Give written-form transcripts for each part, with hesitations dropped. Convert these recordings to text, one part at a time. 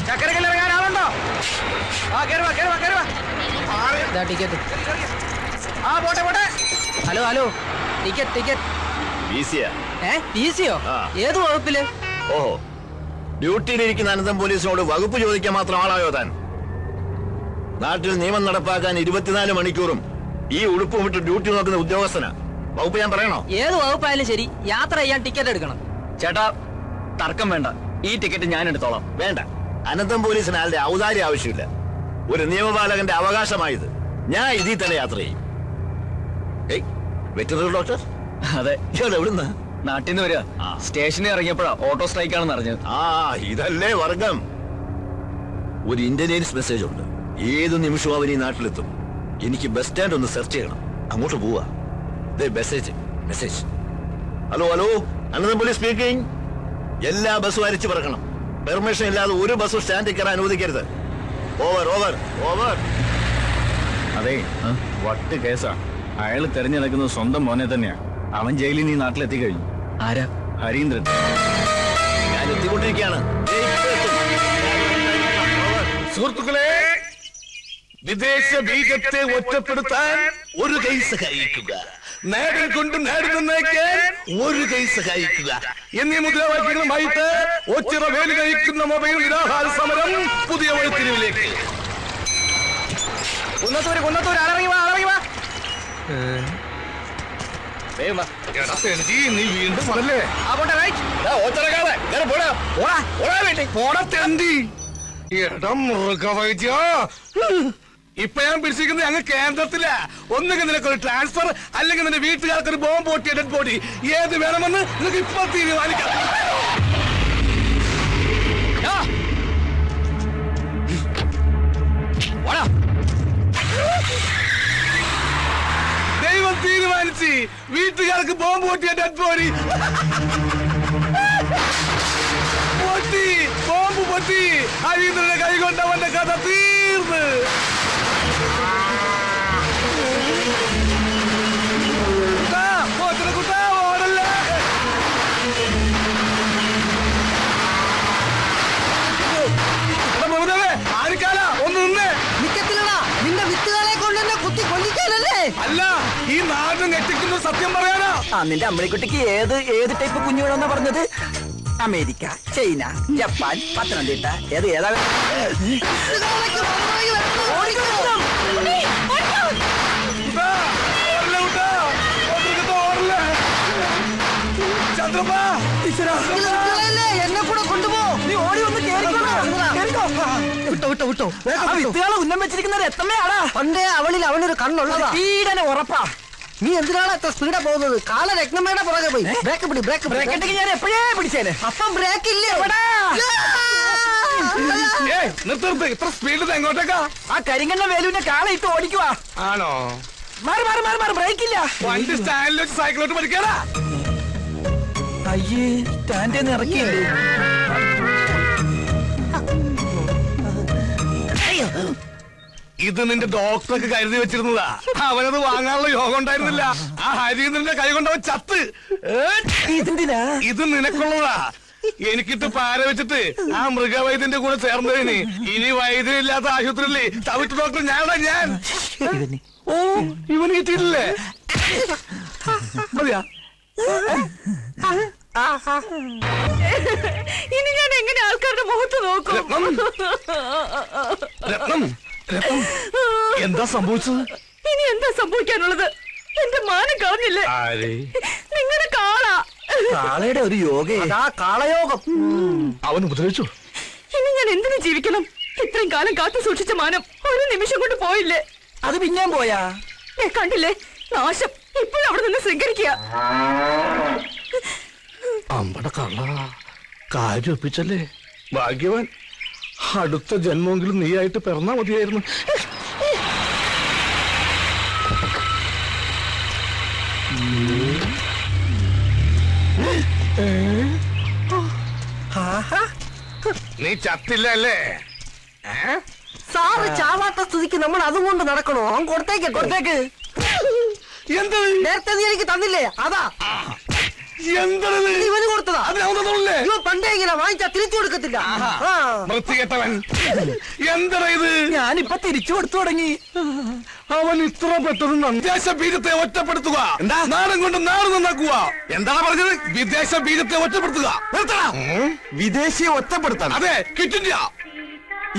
ചക്കരക്കല്ല് ഇറങ്ങാൻ ആളുണ്ടോ? ടിക്കറ്റ്. പോട്ടെ പോട്ടെ. Hello hello, ticket ticket. ഏത് വകുപ്പില്? ഓഹോ, ഡ്യൂട്ടിയിലിരിക്കുന്ന അനന്തം പോലീസിനോട് വകുപ്പ് ചോദിക്കാൻ മാത്രം ആളായോ താൻ? നാട്ടിൽ നിയമം നടപ്പാക്കാൻ 24 മണിക്കൂറും ഈ ഉടുപ്പും വിട്ട് ഡ്യൂട്ടി നോക്കുന്ന ഉദ്യോഗസ്ഥനാ. വകുപ്പ് ഞാൻ പറയണോ? ഏത് വകുപ്പായാലും ശരി, യാത്ര ചെയ്യാൻ ടിക്കറ്റ് എടുക്കണം. ചേട്ടാ, തർക്കം വേണ്ട. ഈ ടിക്കറ്റ് ഞാൻ എടുത്തോളാം. വേണ്ട, അനന്തം പോലീസിന് ആളുടെ ഔദാര്യം ആവശ്യമില്ല. ഒരു നിയമപാലകന്റെ അവകാശമായത്. ഞാൻ ഇതിൽ തന്നെ യാത്ര ചെയ്യും. Veterinary doctor? അതെ. എവിടുന്ന്? നാട്ടിൽ നിന്ന് വരിക. സ്റ്റേഷനിൽ ഇറങ്ങിയപ്പോഴാ ഓട്ടോ സ്ട്രൈക്ക് ആണെന്ന് അറിഞ്ഞത്. ഇതല്ലേ വർഗം. ഒരു ഇന്റലിജൻസ് മെസ്സേജ് ഉണ്ട്. ഏതു നിമിഷവും അവൻ ഈ നാട്ടിലെത്തും. എനിക്ക് ബസ് സ്റ്റാൻഡ് ഒന്ന് സെർച്ച് ചെയ്യണം. അങ്ങോട്ട് പോവാ. Message message. Hello hello, Anantham police speaking. എല്ലാ ബസ്സും അരിച്ചു പറക്കണം. പെർമിഷൻ ഇല്ലാതെ ഒരു ബസ്സും സ്റ്റാൻഡിൽ കയറാൻ അനുവദിക്കരുത്. Over over over. അതെ, വട്ട് കേസാ. അയാൾ തെരഞ്ഞെടുക്കുന്നത് സ്വന്തം മോനെ തന്നെയാ. അവൻ ജയിലിൽ നിന്ന് നാട്ടിലെത്തി കഴിഞ്ഞു. ആരാ? ഹരീന്ദ്രൻ. ഞാൻ എത്തിക്കൊണ്ടിരിക്കുകയാണ്. സുഹൃത്തുക്കളെ, വിദേശ ബീജത്തെ ഒറ്റപ്പെടുത്താൻ ഒരു കൈ സഹായിക്കുക, നാടിൽ കൊണ്ട് നാട് നന്നാക്കാൻ ഒരു കൈ സഹായിക്കുക എന്നീ മുദ്രാവാക്യങ്ങളുമായിട്ട് ഒച്ചിറ വേലി കഴിക്കുന്ന മൊബൈൽ നിരാഹാര സമരം പുതിയ വഴിത്തിരിവിലേക്ക്. നീ വീണ്ടും പറഞ്ഞല്ലേ ഇപ്പൊ ഞാൻ പിടിച്ചിരിക്കുന്നത് ഞങ്ങൾ കേന്ദ്രത്തിലാ. ഒന്നുകിൽ നിനക്കൊരു ട്രാൻസ്ഫർ, അല്ലെങ്കിൽ നിന്റെ വീട്ടുകാർക്കൊരു ബോംബ് പൊട്ടിയ ഡെഡ് ബോഡി. ഏത് വേണമെന്ന് നിനക്ക് ഇപ്പൊ തീരുമാനിക്കാം. ദൈവം തീരുമാനിച്ച് വീട്ടുകാർക്ക് ബോംബ് പൊട്ടിയ ഡെഡ് ബോഡി പൊട്ടി. ബോംബ് പൊട്ടി. ഹരീന്ദ്രന്റെ കൈ കൊണ്ട് അവന്റെ കഥ തീർന്ന്. അല്ല, ഈ നാട് ഞെട്ടിക്കുന്ന സത്യം പറയാനാ. നിന്റെ അമ്മണിക്കുട്ടിക്ക് ഏത് ടൈപ്പ് കുഞ്ഞു വേണമെന്നാ പറഞ്ഞത്? അമേരിക്ക, ചൈന, ജപ്പാൻ, പത്തനംതിട്ട, ഏതാ? എന്നെ കൂടെ കൊണ്ടുപോ. നീ ഓടി വന്ന് വിട്ടോ. വിത്തുകളെ ഉന്നം വെച്ചിരിക്കുന്നത് എത്തമ്മയാടാ. പണ്ടേ അവനൊരു കണ്ണുള്ളതാ. സ്പീഡനെ ഉറപ്പാ. നീ എന്തിനാണ് എത്ര സ്പീഡാ പോകുന്നത്? കാല രത്നമ്മയുടെ പുറകെ പോയി. ബ്രേക്ക് ഞാൻ എപ്പോഴേ പിടിച്ചേനെ. അപ്പം ബ്രേക്ക് ഇല്ലേ? നിർത്ത്. ഇത്ര സ്പീഡിൽ എങ്ങോട്ടേക്കാ? ആ കരിങ്കണ്ണ വേലുവിന്റെ കാള ഇട്ട് ഓടിക്കുവാ. ആണോ? മാറി ബ്രേക്ക് ഇല്ല. വണ്ടി സ്റ്റാൻഡിൽ വെച്ച് സൈക്കിളോട്ട് പഠിക്കാനാ. അയ്യേ, സ്റ്റാൻഡിൽ നിന്ന് ഇറക്കിയില്ലേ? ഇത് നിന്റെ ഡോക്ടർക്ക് കരുതി വെച്ചിരുന്നതാ. അവനത് വാങ്ങാനുള്ള യോഗം ഉണ്ടായിരുന്നില്ല. ആ ഹരീന്ദ്രന്റെ കൈ കൊണ്ടവൻ ചത്ത്. ഇത് നിനക്കുള്ളതാ. എനിക്കിട്ട് പാര വെച്ചിട്ട് ആ മൃഗവൈദ്യന്റെ കൂടെ ചേർന്നതിന് ഇനി വൈദ്യനില്ലാത്ത ആശുപത്രിയില്ലേ തവിട്ട് ഡോക്ടർ ഞാൻ. ഓ, ഇവന് കിട്ടിയിട്ടില്ലേ? മതിയാ. ഇനി ഞാൻ എങ്ങനെ ആൾക്കാരുടെ മുഖത്ത് നോക്കും? രത്നം, എന്താ സംഭവിച്ചത്? ഇനി എന്താ സംഭവിക്കാനുള്ളത്? എന്റെ മാനം കളഞ്ഞില്ലേ നിങ്ങളുടെ കാളയുടെ ഒരു യോഗ, കാളയോഗം. അവൻ ഉപദ്രവിച്ചു. ഇനി ഞാൻ എന്തിനു ജീവിക്കണം? ഇത്രയും കാലം കാത്തു സൂക്ഷിച്ച മാനം ഒരു നിമിഷം കൊണ്ട് പോയില്ലേ? അത് പിന്നെയും പോയാ? കണ്ടില്ലേ നാശം. ഇപ്പോഴും അവിടെ നിന്ന് സ്വീകരിക്കുക. അമ്പട കള്ള കാര്യം ഒപ്പിച്ചല്ലേ. ഭാഗ്യവാൻ. അടുത്ത ജന്മമെങ്കിലും നീയായിട്ട് പിറന്നാ മതിയായിരുന്നു. നീ ചത്തില്ല അല്ലേ? സാറ് ചാവാത്ത സ്ഥിതിക്ക് നമ്മൾ അതും കൊണ്ട് നടക്കണോ? കൊടുത്തേക്ക്. എന്ത്? നേരത്തെ നീ എനിക്ക് തന്നില്ലേ? അതാ എന്താണത്? ഇവന് കൊടുത്തതാ. അതിനൊന്നുമില്ലേ? അയ്യോ, പണ്ടേ ഇങ്ങനെ വാങ്ങിച്ചാ തിരിച്ചു കൊടുക്കത്തില്ല. ആ. വൃത്തികെട്ടവൻ. എന്താ ഇത്? ഞാനിപ്പൊ തിരിച്ചു കൊടുത്തു തുടങ്ങി. അവൻ ഇത്ര പെട്ടെന്ന് വിദേശ ബീജത്തെ ഒറ്റപ്പെടുത്തുക. എന്താ? നാടും കൊണ്ട് നാട് നന്നാക്കുക. എന്താണ് പറഞ്ഞത്? വിദേശ ബീജത്തെ ഒറ്റപ്പെടുത്തുക. വിദേശിയെ ഒറ്റപ്പെടുത്താൻ. അതെ, കിട്ടില്ല.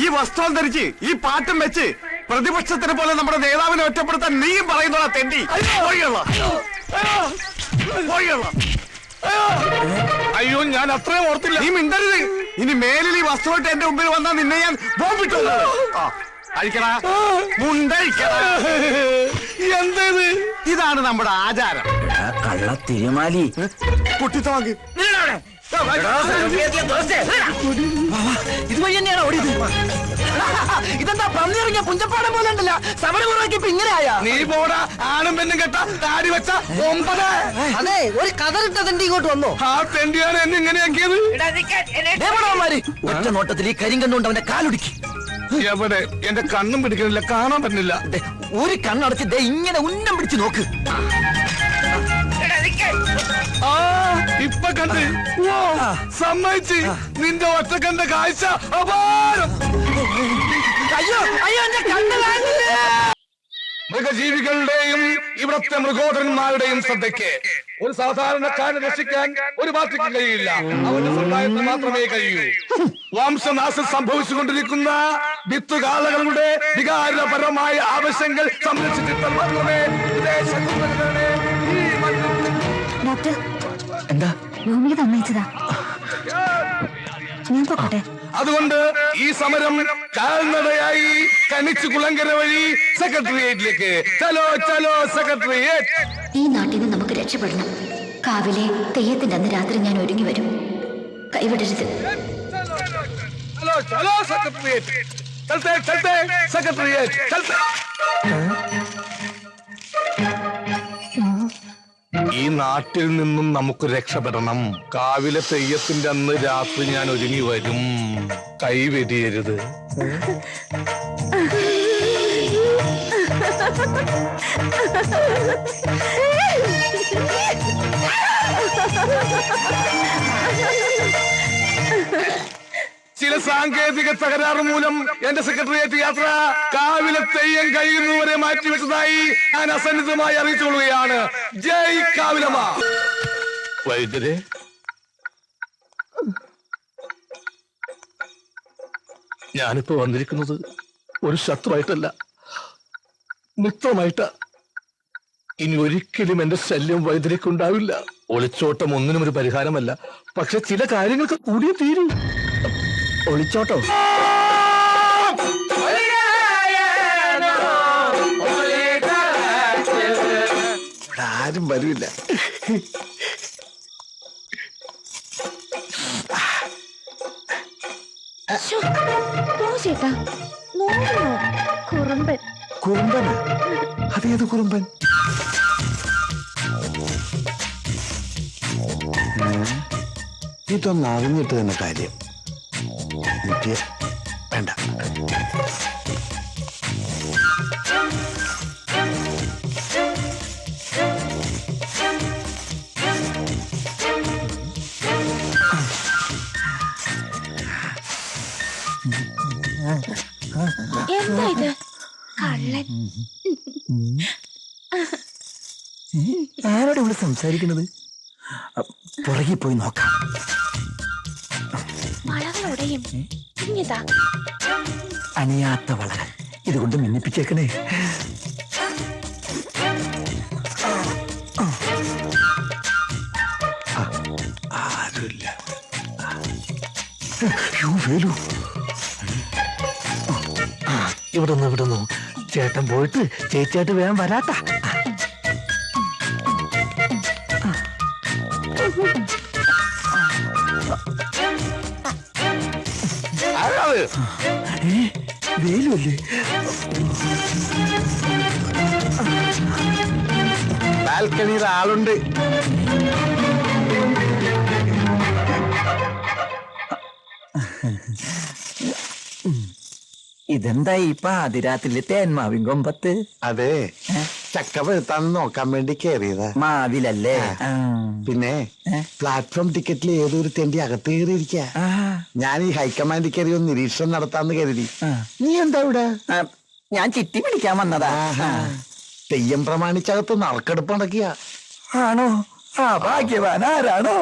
ഈ വസ്ത്രം ധരിച്ച് ഈ പാട്ടും വെച്ച് പ്രതിപക്ഷത്തിനെ പോലെ നമ്മുടെ നേതാവിനെ ഒറ്റപ്പെടുത്താൻ നീയും പറയുന്നതാ തെണ്ടി. അയ്യോ, ഞാൻ അത്രയും ഓർത്തില്ല. നീ മിണ്ടരുത്. ഇനി മേലിൽ ഈ വസ്ത്രമായിട്ട് എന്റെ മുമ്പിൽ വന്നാൽ നിന്നെ ഞാൻ ബോംബിട്ടു. അഴിക്കടാ, മുണ്ടഴിക്കടാ. എന്തേത്? ഇതാണ് നമ്മുടെ ആചാരം. കള്ള തിരുമാലി കുട്ടിത്താങ്ക് ഇതുവഴി തന്നെയാണ് ഓടിയത്. ഇതെന്താ പന്നിറങ്ങിയ പുഞ്ചപ്പാടം പോലെ ഉണ്ടല്ല. സമരമുറക്കി ഇപ്പൊ ഇങ്ങനെയായ. നീ പോടാ, ആണും പെണ്ണും കെട്ട താടി വെച്ച 9. അതെ, ഒരു കതറിട്ട തെണ്ടി ഇങ്ങോട്ട് വന്നോ. ആ തെണ്ടിയാണ് എന്നെ ഇങ്ങനെയാക്കിയത്. ഒറ്റ നോട്ടത്തിൽ ഈ കരിങ്കണ്ണുകൊണ്ട് അവന്റെ കാലുടുക്കി. എവിടെ? എന്റെ കണ്ണും പിടിക്കുന്നില്ല, കാണാൻ പറ്റുന്നില്ല. ഒരു കണ്ണടച്ച് ദേ ഇങ്ങനെ ഉന്നം പിടിച്ച് നോക്ക്. ആ, ഇപ്പൊ കണ്ട്. സമ്മതിച്ച്. നിന്റെ ഒറ്റക്കണ്ട കാഴ്ച അപാരം. അയ്യോ അയ്യോ, എന്റെ കണ്ണ് കാണില്ല. മൃഗജീവികളുടെയും ഇവിടത്തെ മൃഗോദരന്മാരുടെയും ശ്രദ്ധയ്ക്ക് ഒരു സാധാരണക്കാരനെ രക്ഷിക്കാൻ ഒരു പാർട്ടിക്ക് കഴിയില്ല. അവന്റെ സമുദായത്തിന് മാത്രമേ കഴിയൂ. വംശനാശം സംഭവിച്ചുകൊണ്ടിരിക്കുന്ന വിത്തുകാലകളുടെ വികാരപരമായ ആവശ്യങ്ങൾ സംരക്ഷിച്ചിട്ട് മാത്രമേ വിദേശ ഡോക്ടർ, എന്താ? ഭൂമിക തന്നയച്ചതാ. ഞാൻ പോട്ടെ. അതുകൊണ്ട് ഈ സമരം കാൽനടയായി കനിച്ചു കുളങ്കര വഴി സെക്രട്ടേറിയറ്റിലേക്ക്. ചലോ ചലോ സെക്രട്ടേറിയറ്റ്. ഈ നാട്ടിൽ നിന്ന് നമുക്ക് രക്ഷപ്പെടണം. കാവിലെ തെയ്യത്തിന്റെ അന്ന് രാത്രി ഞാൻ ഒരുങ്ങി വരും. കൈവിടരുത്. ചലോ ചലോ സെക്രട്ടേറിയറ്റ്. ചലത്തെ ചലത്തെ സെക്രട്ടേറിയറ്റ് ചലത്തെ. ഈ നാട്ടിൽ നിന്നും നമുക്ക് രക്ഷപ്പെടണം. കാവിലെ തെയ്യത്തിന്റെ അന്ന് രാത്രി ഞാൻ ഒരുങ്ങി വരും. കൈവെടിയരുത്. ചില സാങ്കേതിക തകരാറ് മൂലം എന്റെ സെക്രട്ടേറിയറ്റ് യാത്ര കാവിലെ തെയ്യം കഴിയുന്നവരെ മാറ്റിവെച്ചതായി ഞാൻ അസന്നിധമായി അറിയിച്ചുകൊള്ളുകയാണ്. ജയ് കാവിലമ്മ. വൈദ്യരെ, ഞാനിപ്പോ വന്നിരിക്കുന്നത് ഒരു ശത്രുവായിട്ടല്ല, മിത്രമായിട്ടാ. ഇനി ഒരിക്കലും എന്റെ ശല്യം വൈദ്യരേക്കുണ്ടാവില്ല. ഒളിച്ചോട്ടം ഒന്നിനും ഒരു പരിഹാരമല്ല. പക്ഷെ ചില കാര്യങ്ങൾക്ക് കൂടിയേ തീരൂ. ഒളിച്ചോട്ടോ? ആരും വരില്ല. ചേട്ടാ, കുറുമ്പൻ. കുറുമ്പന്? അതേത് കുറുമ്പൻ? ഇതൊന്നും അറിഞ്ഞിട്ട് തന്നെ കാര്യം. എനിക്ക് വേണ്ട. എന്താ ഇത്? കള്ളൻ. ആരോടെ ഇവിടെ സംസാരിക്കുന്നത്? പുറകെ പോയി നോക്കാം. വളകളോടെയും ഇങ്ങതാ അണിയാത്ത വളകൾ ഇതുകൊണ്ട് മിന്നിപ്പിച്ചേക്കണേ. ആരുമില്ല. വേലു, ഇവിടെ നിന്ന് ചേട്ടൻ പോയിട്ട് ചേച്ചിയായിട്ട് വേഗം വരാട്ടാ. വേലുവല്ലേ? ബാൽക്കണിയിൽ ആളുണ്ട്. ഇതെന്താ ഈ പാതിരാത്രിയിലെ തേന്മാവിൻ കൊമ്പത്ത്? അതെ, ചക്ക പഴുത്താന്ന് നോക്കാൻ വേണ്ടി കേറിയതാ. മാവിലല്ലേ? പിന്നെ പ്ലാറ്റ്ഫോം ടിക്കറ്റിൽ ഏതൊരു തെണ്ടി അകത്ത് കയറിയിരിക്ക. ഞാൻ ഈ ഹൈക്കമാൻഡിൽ കയറി ഒന്ന് നിരീക്ഷണം നടത്താന്ന് കരുതി. നീ എന്താ ഇവിടെ? ഞാൻ ചിട്ടി പിടിക്കാൻ വന്നതാ. തെയ്യം പ്രമാണിച്ചകത്ത് നറുക്കെടുപ്പ് നടക്കിയ. ആണോ? ആ ഭാഗ്യവാൻ ആരാണോ?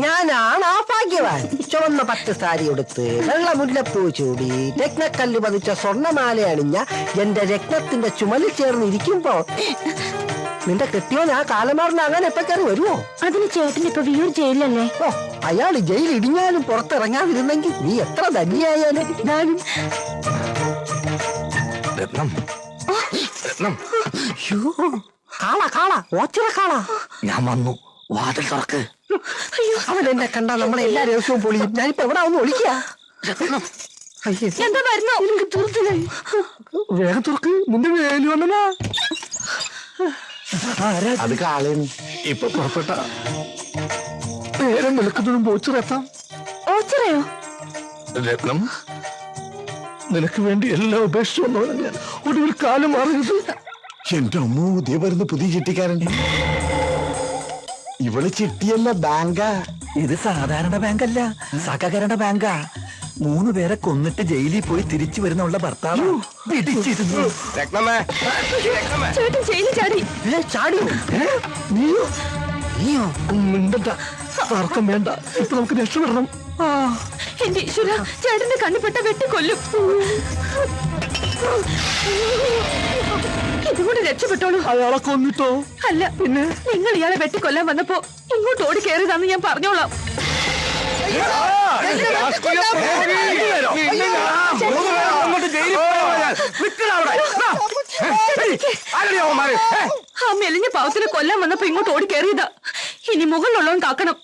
ഞാനാണ് ആ ഭാഗ്യവാൻ. ചുവന്ന പട്ട് സാരി എടുത്ത് വെള്ള മുല്ലപ്പൂ ചൂടി രത്നക്കല്ല് പതിച്ച സ്വർണ്ണമാല അണിഞ്ഞ എന്റെ രത്നത്തിന്റെ ചുമലിൽ ചേർന്ന് ഇരിക്കുമ്പോ നിന്റെ കെട്ടിയോൻ ആ കാലമാറിന് അങ്ങനെ എപ്പോ കയറി വരുമോ? അതിന് ചേട്ടൻ ഇപ്പൊ വിയൂർ ജയിലല്ലേ? ഓ, അയാൾ ജയിൽ ഇടിഞ്ഞാലും പുറത്തിറങ്ങാതിരുന്നെങ്കിൽ നീ എത്ര ധന്യായാലും ഞാനും. രത്നം രത്നം, കാള ഓച്ചിറ കാള. ഞാൻ വന്നു, വാതിൽ തുറക്ക്. അവൻ എന്നെ കണ്ടാ നമ്മളെ എല്ലാ ദിവസവും പൊളിയും. ഞാനിപ്പോ എവിടെ ഒന്ന് ഒളിക്കുക. എന്താ വരുന്നു? വേഗം തുറക്ക്, നിന്റെ വേലു വന്നനാ. അത് കാളേന്. ഇപ്പൊ പുറപ്പെട്ട നേരം വെളുക്കുന്നതും ഓച്ചിറെത്താം. ഓച്ചിറയോ? രത്നം, നിനക്ക് വേണ്ടി എല്ലാം ഉപേക്ഷിച്ചു വന്നവനാ ഞാൻ. ഒടുവിൽ കാലം മാറിയത്. എന്റെ അമ്മ പുതിയ വരുന്ന പുതിയ ചിട്ടിക്കാരൻ. ഇവള് ചിട്ടിയല്ല, ബാങ്കാ. ഇത് സാധാരണ ബാങ്കല്ല, സഹകരണ ബാങ്കാ. 3 പേരെ കൊന്നിട്ട് ജയിലിൽ പോയി തിരിച്ചു വരുന്നുള്ള ഭർത്താവ് പിടിച്ചിരുന്നു. രത്നമേ, രത്നമേ. ചേട്ടൻ ജയിലിൽ ചാടി. ചാടിയോ? നീയോ? മിണ്ടണ്ട, തർക്കം വേണ്ട. ഇപ്പൊ നമുക്ക് രക്ഷപ്പെടണം. എന്റെ ഈശ്വര, ചേട്ടന്റെ കണ്ണിപ്പെട്ട വെട്ടിക്കൊല്ലും. ഇതുകൊണ്ട് രക്ഷപ്പെട്ടോളൂ. അയാളെ കൊന്നിട്ടോ? അല്ല, പിന്നെ നിങ്ങൾ ഇയാളെ വെട്ടിക്കൊല്ലാൻ വന്നപ്പോ ഇങ്ങോട്ട് ഓടി കയറിയതാന്ന് ഞാൻ പറഞ്ഞോളാം. ആ മെലിഞ്ഞ പാവത്തിനെ കൊല്ലാൻ വന്നപ്പോ ഇങ്ങോട്ട് ഓടി കയറിയതാ. ഇനി മുകളിലുള്ളവൻ കാക്കണം.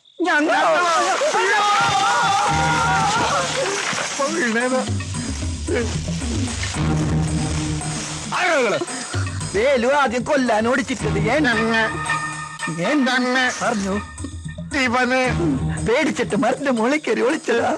വേലു ആദ്യം കൊല്ലാൻ ഓടിച്ചിട്ടത് പറഞ്ഞു. പേടിച്ചിട്ട് മരന്റെ മുകളിൽ കയറി ഒളിച്ചതാ.